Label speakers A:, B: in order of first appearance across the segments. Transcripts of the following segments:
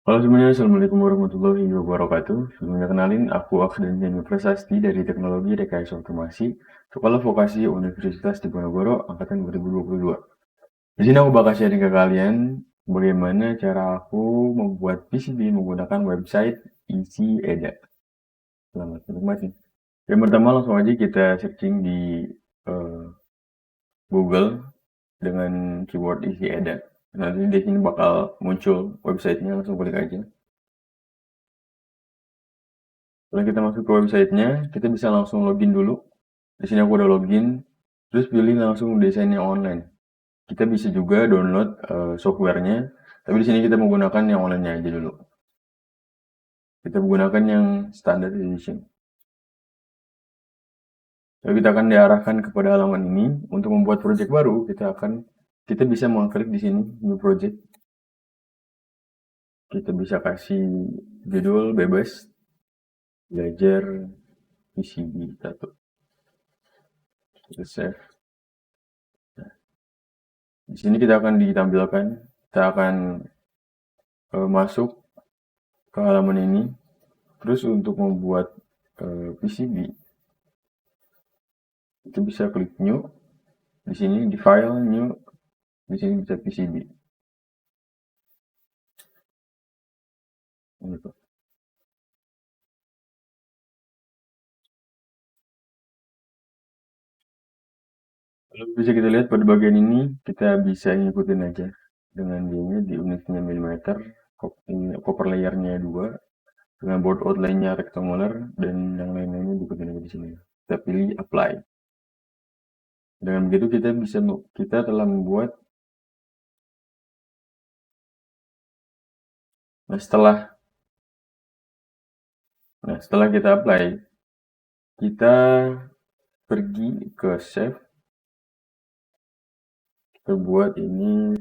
A: Halo semuanya, Assalamualaikum warahmatullahi wabarakatuh. Sebelumnya kenalin, aku Akhdanian Prasasti dari Teknologi Rekayasa Otomasi, Sekolah Vokasi Universitas Diponegoro, Angkatan 2022. Di sini aku bakal sharing ke kalian bagaimana cara aku membuat PCB menggunakan website Easy Eda. Selamat menikmati. Yang pertama langsung aja kita searching di eh, Google dengan keyword Easy Eda. Nanti di sini bakal muncul websitenya, langsung klik aja. Setelah kita masuk ke websitenya, kita bisa langsung login dulu. Di sini aku udah login, terus pilih langsung desainnya online. Kita bisa juga download softwarenya, tapi di sini kita menggunakan yang online-nya aja dulu. Kita menggunakan yang standard edition. Lalu kita akan diarahkan kepada halaman ini. Untuk membuat project baru, kita bisa mengklik di sini new project. Kita bisa kasih judul bebas, belajar PCB 1. Kita save. Di sini kita akan ditampilkan, kita akan masuk ke halaman ini. Terus untuk membuat PCB, itu bisa klik new. Di sini di file new, di sini bisa PCB. Gitu. Lalu bisa kita lihat pada bagian ini kita bisa ngikutin aja dengan dia di unitnya milimeter, copper layernya 2, dengan board outline-nya rectangular, dan yang lain-lainnya diikutin aja di sini. Kita pilih apply. Dengan begitu kita telah membuat. Nah setelah kita apply, kita pergi ke save. Kita buat ini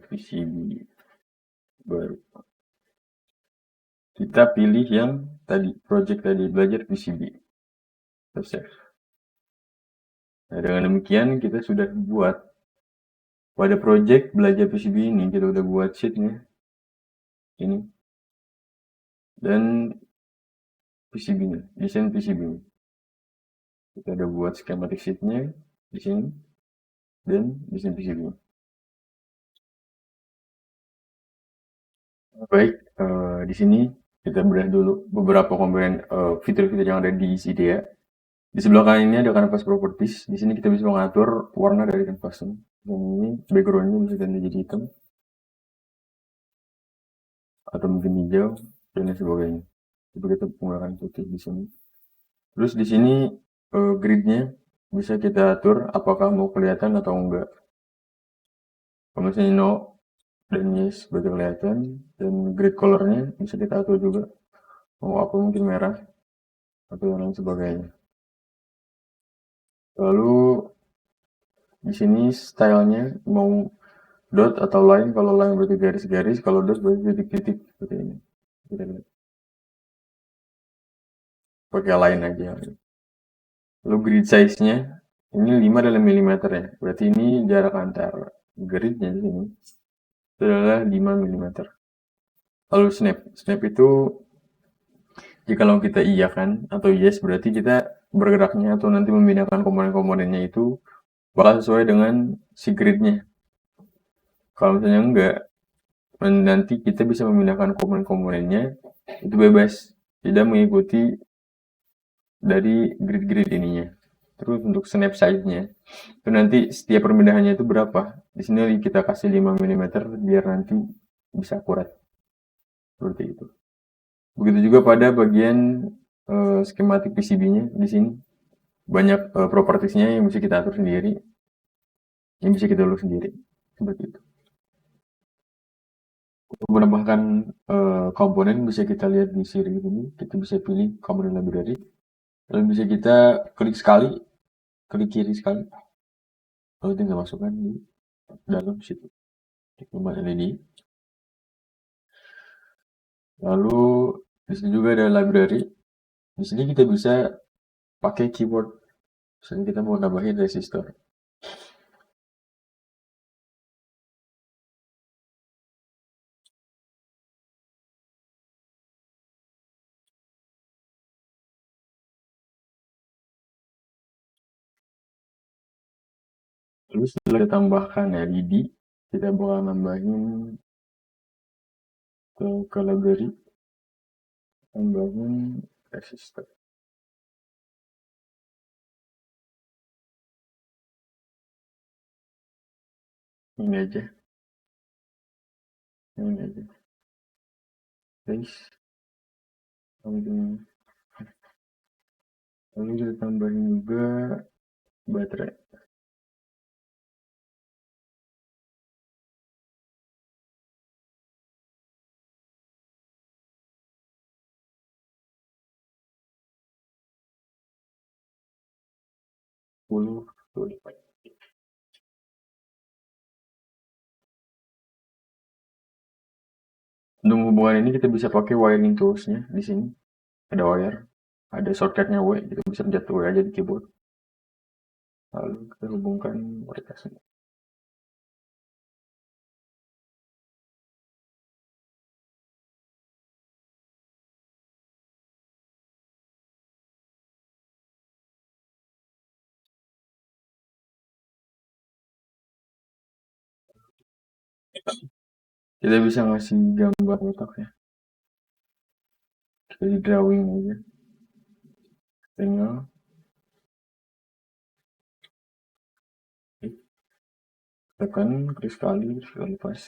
A: PCB baru. Kita pilih yang tadi, project tadi, belajar PCB. Kita save. Nah, dengan demikian kita sudah buat pada project belajar PCB ini, kita udah buat sheetnya ini dan PCB-nya, desain PCB-nya. Kita udah buat schematic sheetnya di sini dan desain PCB-nya. Baik, di sini kita bedah dulu beberapa komponen fitur-fitur yang ada di IDEA. Di sebelah kanan ini ada canvas properties. Di sini kita bisa mengatur warna dari canvas ini. Dan ini backgroundnya bisa ganti jadi hitam atau mungkin hijau dan lain sebagainya. Itu kita menggunakan putih di sini. Terus di sini gridnya bisa kita atur apakah mau kelihatan atau enggak. Kalau misalnya no dan yes berarti kelihatan, dan grid colornya bisa kita atur juga mau apa, mungkin merah atau yang lain sebagainya. Lalu di sini stylenya mau dot atau line. Kalau line berarti garis-garis, kalau dot berarti titik-titik seperti ini. Kita lihat. Pakai line aja. Lalu grid size-nya ini 5 dalam milimeter ya. Berarti ini jarak antar gridnya di sini itu adalah 5 milimeter. Lalu snap. Snap itu jika kita iyakan atau yes, berarti kita bergeraknya atau nanti memindahkan komponen-komponennya itu bakal sesuai dengan si gridnya. Kalau misalnya enggak, nanti kita bisa memindahkan komponen-komponennya itu bebas, tidak mengikuti dari grid-grid ininya. Terus untuk snap size-nya, itu nanti setiap perpindahannya itu berapa. Di sini kita kasih 5 milimeter biar nanti bisa akurat. Seperti itu. Begitu juga pada bagian skematik PCB-nya di sini. Banyak propertiesnya yang bisa kita atur sendiri, yang bisa kita atur sendiri. Seperti itu. Untuk menambahkan komponen bisa kita lihat di seri ini, kita bisa pilih komponen library. Lalu bisa kita klik sekali, klik kiri sekali. Lalu tinggal masukkan di dalam situ. Klik tombol LED. Lalu di sini juga ada library. Di sini kita bisa pakai keyword. Misalnya kita mau nambahin resistor. Lalu setelah kita tambahkan LED, kita bakal nambahin ke category, tambahin resistor. Ini aja, guys. Lalu kita tambahin juga baterai. Untuk hubungan ini kita bisa pakai wiring toolsnya di sini. Ada wire, ada shortcutnya W, kita bisa pencet W aja di keyboard. Lalu kita hubungkan mereka semua. Kita bisa ngasih gambar kotaknya. Kita di drawing aja. Tinggal tekan klik sekali pas.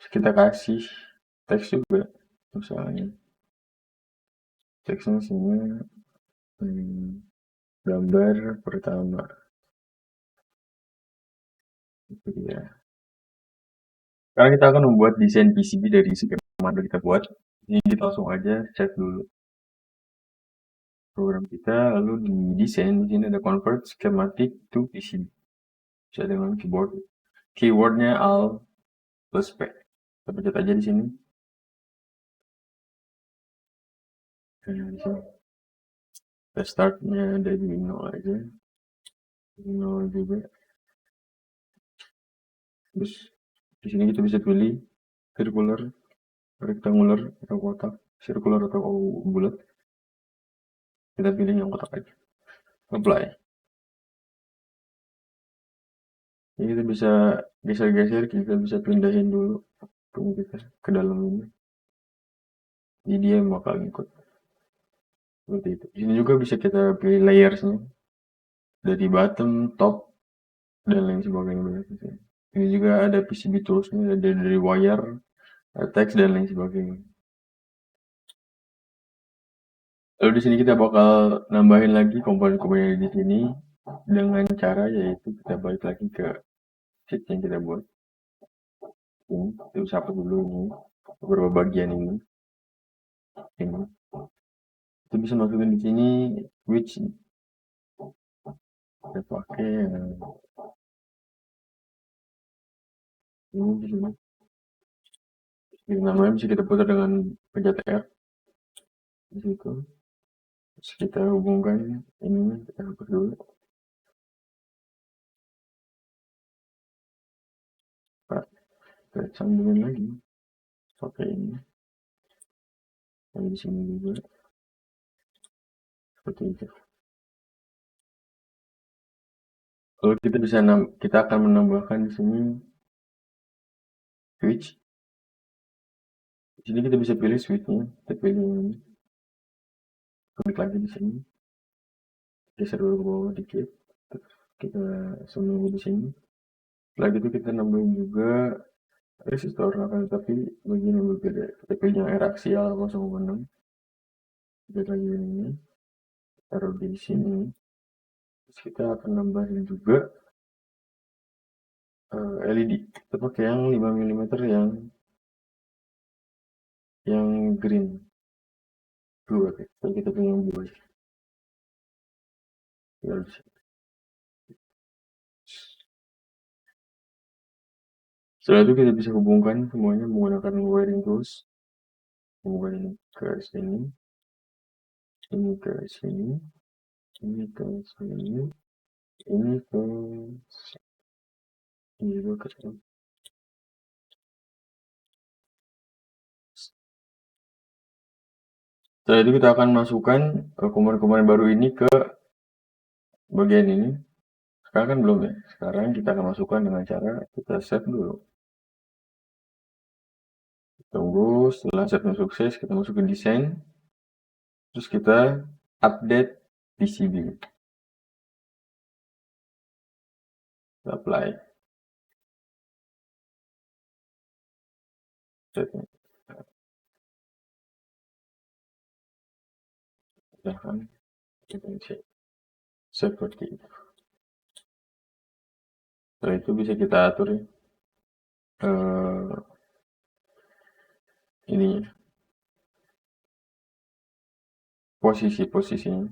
A: Terus kita kasih teks juga, misalnya teksnya sini gambar pertama. Itu dia. Sekarang kita akan membuat desain PCB dari skema yang kita buat. Ini kita langsung aja cek dulu program kita, lalu di desain di sini ada convert schematic to PCB. Bisa dengan keyboard. Keywordnya Alt plus P. Kita pencet aja di sini. Nah, di sini. Kita startnya dari 0 aja. 0 juga. Terus di sini kita bisa pilih circular, rectangular atau kotak, circular atau bulat. Kita pilih yang kotak aja. Apply. Ini kita bisa geser-geser, kita bisa pindahin dulu tunggu kita ke dalam ini. Jadi dia bakal ngikut. Seperti itu. Di sini juga bisa kita pilih layersnya dari bottom, top, dan lain sebagainya. Ini juga ada PCB toolsnya, ada dari wire, teks dan lain sebagainya. Lalu di sini kita bakal nambahin lagi komponen-komponen di sini dengan cara yaitu kita balik lagi ke sheet yang kita buat. Ini kita sapu dulu ini beberapa bagian ini. Kita bisa masukin di sini switch. Kita pakai ini di sini. Ini namanya bisa kita putar dengan pencet R di situ. Terus kita hubungkan ini, kita hapus dulu. Kita sambungin lagi pakai ini. Yang di sini juga seperti itu. Lalu kita akan menambahkan di sini switch. Di sini kita bisa pilih switchnya. Kita pilih ini. Klik lagi di sini. Geser dulu ke bawah dikit. Terus kita sambung di sini. Setelah itu kita nambahin juga resistor, akan tetapi bagian yang berbeda. Kita pilih yang R aksial 0,6. Kita lagi ini. Taruh di sini. Terus kita akan nambahin juga LED. Kita pakai yang 5 mm yang green. Blue, oke. Kita pilih yang blue aja. Setelah itu kita bisa hubungkan semuanya menggunakan wiring tools. Hubungkan ini ke sini, ini ke sini, ini ke sini, ini ke ini juga ke sini. Setelah itu kita akan masukkan komponen-komponen baru ini ke bagian ini. Sekarang kan belum ya. Sekarang kita akan masukkan dengan cara kita save dulu. Tunggu setelah save sukses, kita masuk ke desain. Terus kita update PCB. Kita apply. Setting. Silahkan kita seperti itu. Setelah itu bisa kita atur ya. Ini posisinya.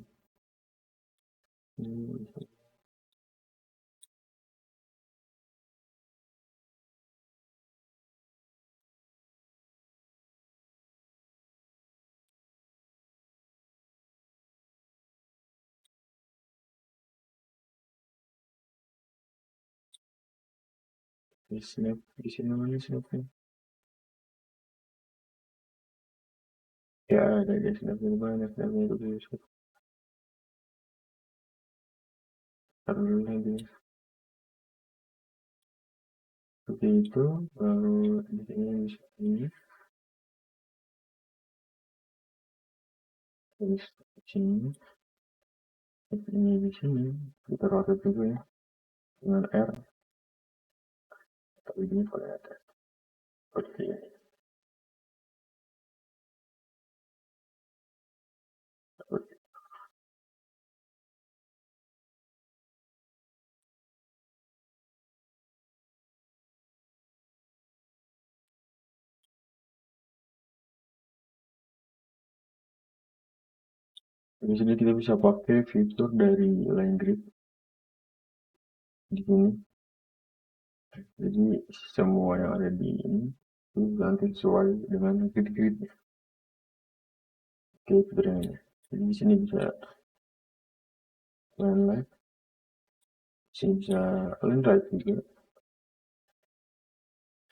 A: Snap di sini mana snapnya? Ya ada guys, snapnya banyak, snapnya itu bisa taruh dulu lagi. Seperti itu, lalu di sini bisa ini, terus di sini, ini di sini, kita rotate juga ya dengan R, tapi ini paling atas seperti ini. Seperti di sini kita bisa pakai fitur dari line grid di sini. Jadi semua yang ada di ini itu nanti sesuai dengan grid-grid. Oke, fitur ini. Jadi di sini bisa line left, di sini bisa line right juga.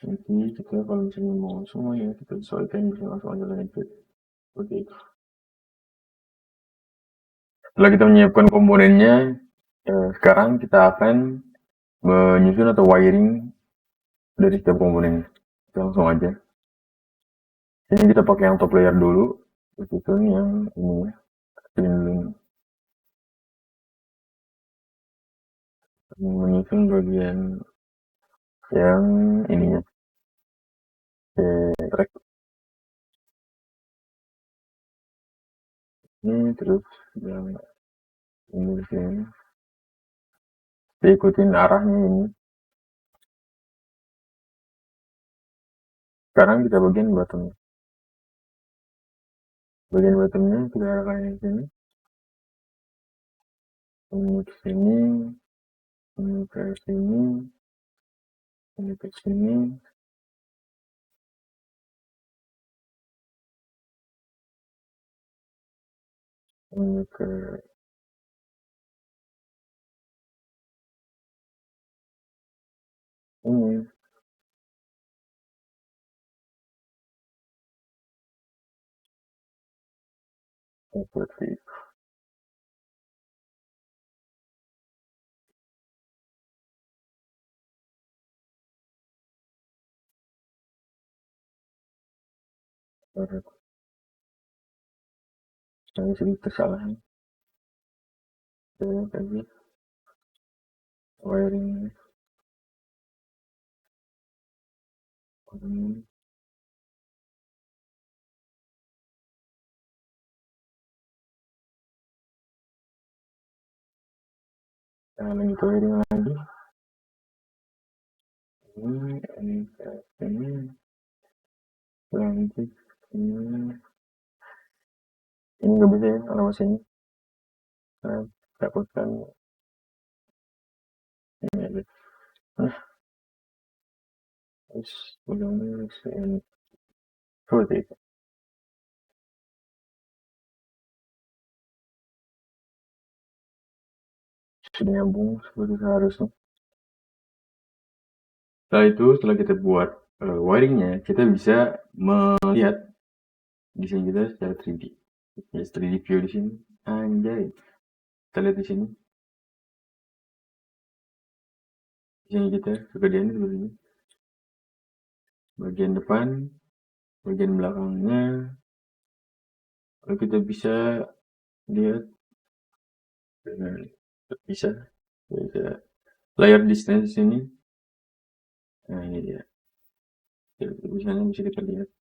A: Nanti kita kalau misalnya mau semuanya kita sesuaikan, bisa langsung aja line grid. Seperti itu. Setelah kita menyiapkan komponennya, sekarang kita akan menyusun atau wiring dari setiap komponennya. Kita langsung aja. Ini kita pakai yang top layer dulu, susun yang ini ya, menyusun bagian yang ininya, track ini, terus yang ini di sini. Kita ikutin arahnya ini. Sekarang kita bagian bottomnya. Bagian bottomnya kita arahkan ke sini. Ini ke sini, ini ke sini, ini ke sini. Ini ke ini. Seperti itu. Ini sedikit kesalahan. Saya tadi wiring ini. Nah, lanjut wiring lagi. Ini ke sini. Lanjut ini. Ini nggak bisa ya kalau sini. Saya dapatkan ini aja. Nah, terus udah ini. Seperti itu. Sudah nyambung seperti seharusnya. Setelah itu, setelah kita buat wiringnya, kita bisa melihat desain kita secara 3D. Ya, 3D view di sini. Anjay. Kita lihat di sini. Misalnya kita kegedean seperti ini. Bagian depan, bagian belakangnya. Lalu kita bisa lihat dengan bisa layar distance ini. Nah ini dia. Misalnya bisa kita lihat.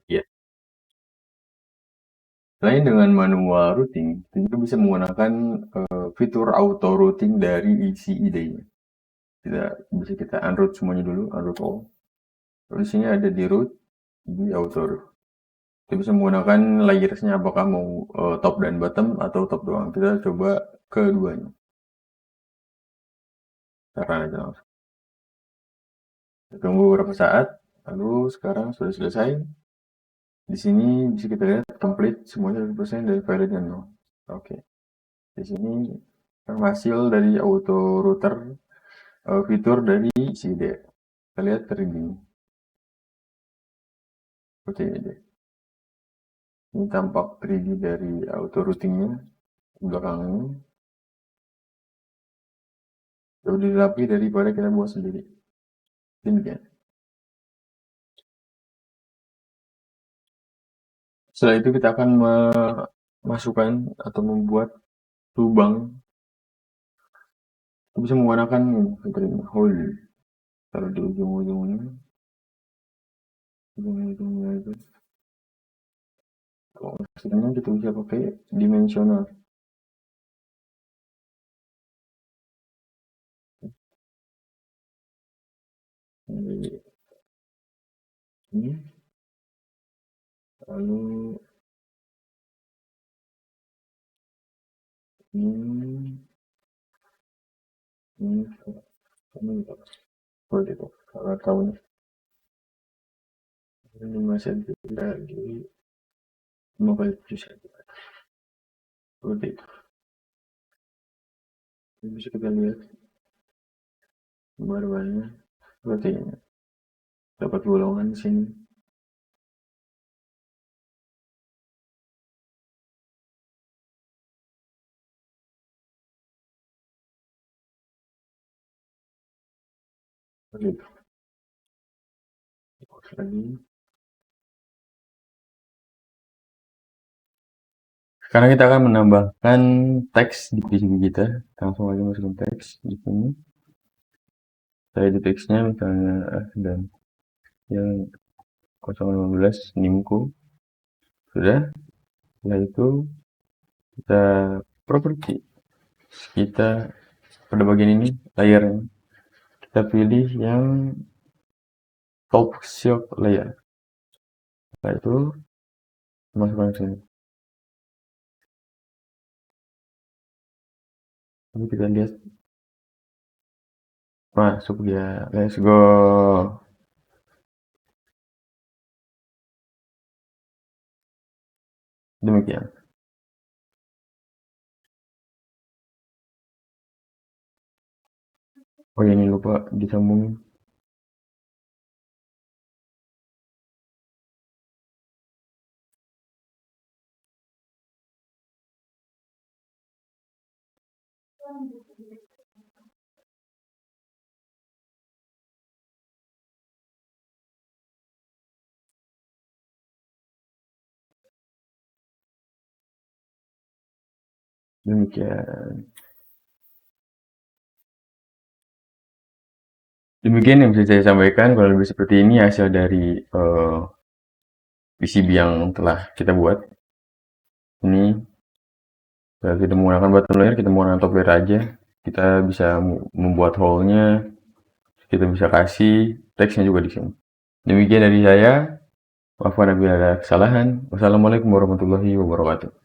A: Ya. Selain dengan manual routing, kita bisa menggunakan fitur auto routing dari isi ide-nya. Bisa kita unroot semuanya dulu, unroot all. Lalu di sini ada di root, di auto root. Kita bisa menggunakan layersnya apakah mau top dan bottom atau top doang. Kita coba keduanya. Sekarang aja langsung. Tunggu beberapa saat, lalu sekarang sudah selesai. Di sini bisa kita lihat complete semuanya 100% dari valid dan no. Oke. Di sini hasil dari auto router fitur dari CD. Kita lihat tergini. Seperti ini deh. Ini tampak 3D dari auto routingnya belakangnya. Lebih rapi daripada kita buat sendiri. Demikian. Setelah itu kita akan memasukkan atau membuat lubang. Kita bisa menggunakan hole. Taruh di ujung-ujungnya. Ujung-ujungnya itu. Kalau maksudnya kita bisa pakai dimensional. Ini. Lalu ini seperti itu. Kalau tahu nih 5 cm lagi 5 kali 7 cm. Seperti itu. Ini bisa kita lihat gambarnya seperti ini. Dapat bolongan di sini. Seperti itu. Lagi. Sekarang kita akan menambahkan teks di PCB kita. Langsung aja masukin teks di sini. Saya di teksnya misalnya dan yang 015 nimku. Sudah. Setelah itu kita properti. Kita pada bagian ini layarnya. Kita pilih yang top shock layer. Setelah itu masukkan ke sini. Lalu kita lihat masuk dia. Let's go. Demikian. Oh ya, ini lupa disambungin. Demikian. Demikian yang bisa saya sampaikan. Kalau lebih seperti ini hasil dari PCB yang telah kita buat. Ini kalau tidak menggunakan bottom layer, kita menggunakan top layer aja. Kita bisa membuat hole-nya kita bisa kasih teksnya juga di sini. Demikian dari saya. Maaf apabila ada kesalahan. Wassalamualaikum warahmatullahi wabarakatuh.